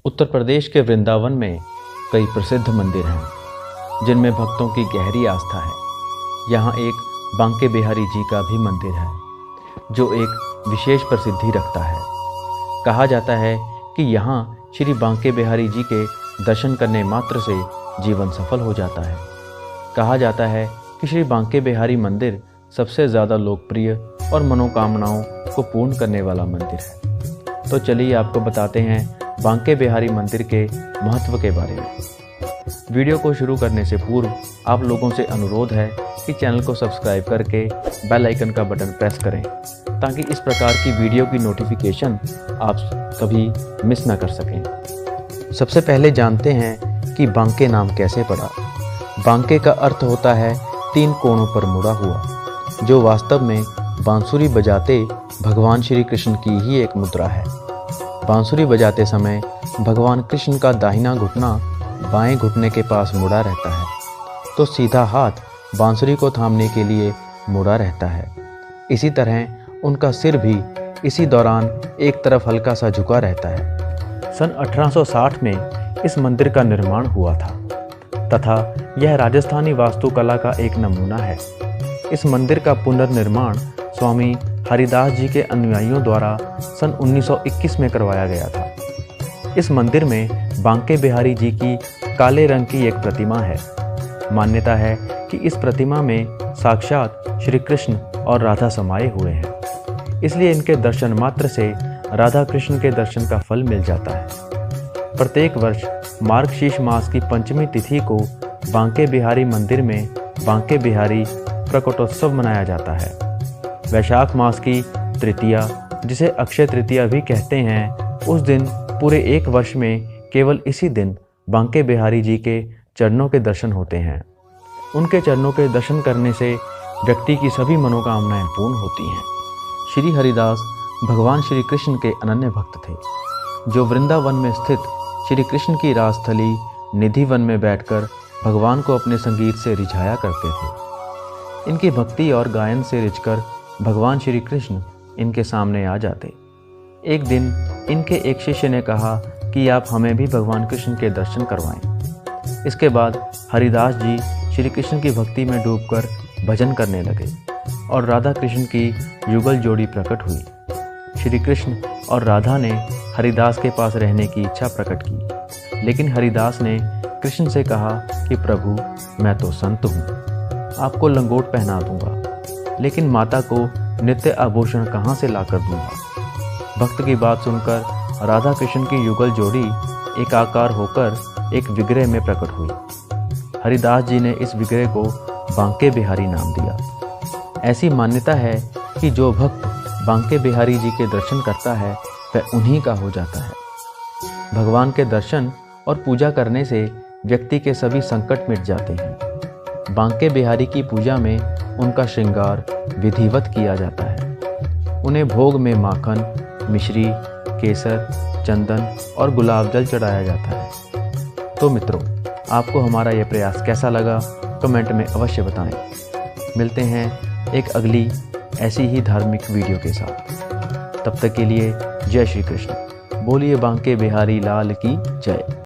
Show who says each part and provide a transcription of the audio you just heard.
Speaker 1: उत्तर प्रदेश के वृंदावन में कई प्रसिद्ध मंदिर हैं जिनमें भक्तों की गहरी आस्था है। यहाँ एक बांके बिहारी जी का भी मंदिर है जो एक विशेष प्रसिद्धि रखता है। कहा जाता है कि यहाँ श्री बांके बिहारी जी के दर्शन करने मात्र से जीवन सफल हो जाता है। कहा जाता है कि श्री बांके बिहारी मंदिर सबसे ज़्यादा लोकप्रिय और मनोकामनाओं को पूर्ण करने वाला मंदिर है। तो चलिए आपको बताते हैं बांके बिहारी मंदिर के महत्व के बारे में। वीडियो को शुरू करने से पूर्व आप लोगों से अनुरोध है कि चैनल को सब्सक्राइब करके बेल आइकन का बटन प्रेस करें ताकि इस प्रकार की वीडियो की नोटिफिकेशन आप कभी मिस ना कर सकें। सबसे पहले जानते हैं कि बांके नाम कैसे पड़ा। बांके का अर्थ होता है 3 कोणों पर मुड़ा हुआ, जो वास्तव में बांसुरी बजाते भगवान श्री कृष्ण की ही एक मुद्रा है। बांसुरी बजाते समय भगवान कृष्ण का दाहिना घुटना बाएं घुटने के पास मुड़ा रहता है, तो सीधा हाथ बांसुरी को थामने के लिए मुड़ा रहता है। इसी तरह उनका सिर भी इसी दौरान एक तरफ हल्का सा झुका रहता है। सन 1860 में इस मंदिर का निर्माण हुआ था तथा यह राजस्थानी वास्तुकला का एक नमूना है। इस मंदिर का पुनर्निर्माण स्वामी हरिदास जी के अनुयायियों द्वारा सन 1921 में करवाया गया था। इस मंदिर में बांके बिहारी जी की काले रंग की एक प्रतिमा है। मान्यता है कि इस प्रतिमा में साक्षात श्री कृष्ण और राधा समाये हुए हैं, इसलिए इनके दर्शन मात्र से राधा कृष्ण के दर्शन का फल मिल जाता है। प्रत्येक वर्ष मार्गशीर्ष मास की पंचमी तिथि को बांके बिहारी मंदिर में बांके बिहारी प्रकटोत्सव मनाया जाता है। वैशाख मास की तृतीया, जिसे अक्षय तृतीया भी कहते हैं, उस दिन पूरे एक वर्ष में केवल इसी दिन बांके बिहारी जी के चरणों के दर्शन होते हैं। उनके चरणों के दर्शन करने से व्यक्ति की सभी मनोकामनाएं पूर्ण होती हैं। श्री हरिदास भगवान श्री कृष्ण के अनन्य भक्त थे, जो वृंदावन में स्थित श्री कृष्ण की राजस्थली निधि वन में बैठकर भगवान को अपने संगीत से रिझाया करते थे। इनकी भक्ति और गायन से रिझकर भगवान श्री कृष्ण इनके सामने आ जाते। एक दिन इनके एक शिष्य ने कहा कि आप हमें भी भगवान कृष्ण के दर्शन करवाएं। इसके बाद हरिदास जी श्री कृष्ण की भक्ति में डूबकर भजन करने लगे और राधा कृष्ण की युगल जोड़ी प्रकट हुई। श्री कृष्ण और राधा ने हरिदास के पास रहने की इच्छा प्रकट की, लेकिन हरिदास ने कृष्ण से कहा कि प्रभु, मैं तो संत हूँ, आपको लंगोट पहना दूंगा, लेकिन माता को नित्य आभूषण कहाँ से लाकर दूंगा। भक्त की बात सुनकर राधा कृष्ण की युगल जोड़ी एकाकार होकर एक विग्रह में प्रकट हुई। हरिदास जी ने इस विग्रह को बांके बिहारी नाम दिया। ऐसी मान्यता है कि जो भक्त बांके बिहारी जी के दर्शन करता है वह उन्हीं का हो जाता है। भगवान के दर्शन और पूजा करने से व्यक्ति के सभी संकट मिट जाते हैं। बांके बिहारी की पूजा में उनका श्रृंगार विधिवत किया जाता है। उन्हें भोग में माखन, मिश्री, केसर, चंदन और गुलाब जल चढ़ाया जाता है। तो मित्रों, आपको हमारा यह प्रयास कैसा लगा कमेंट में अवश्य बताएं। मिलते हैं एक अगली ऐसी ही धार्मिक वीडियो के साथ। तब तक के लिए जय श्री कृष्ण। बोलिए बांके बिहारी लाल की जय।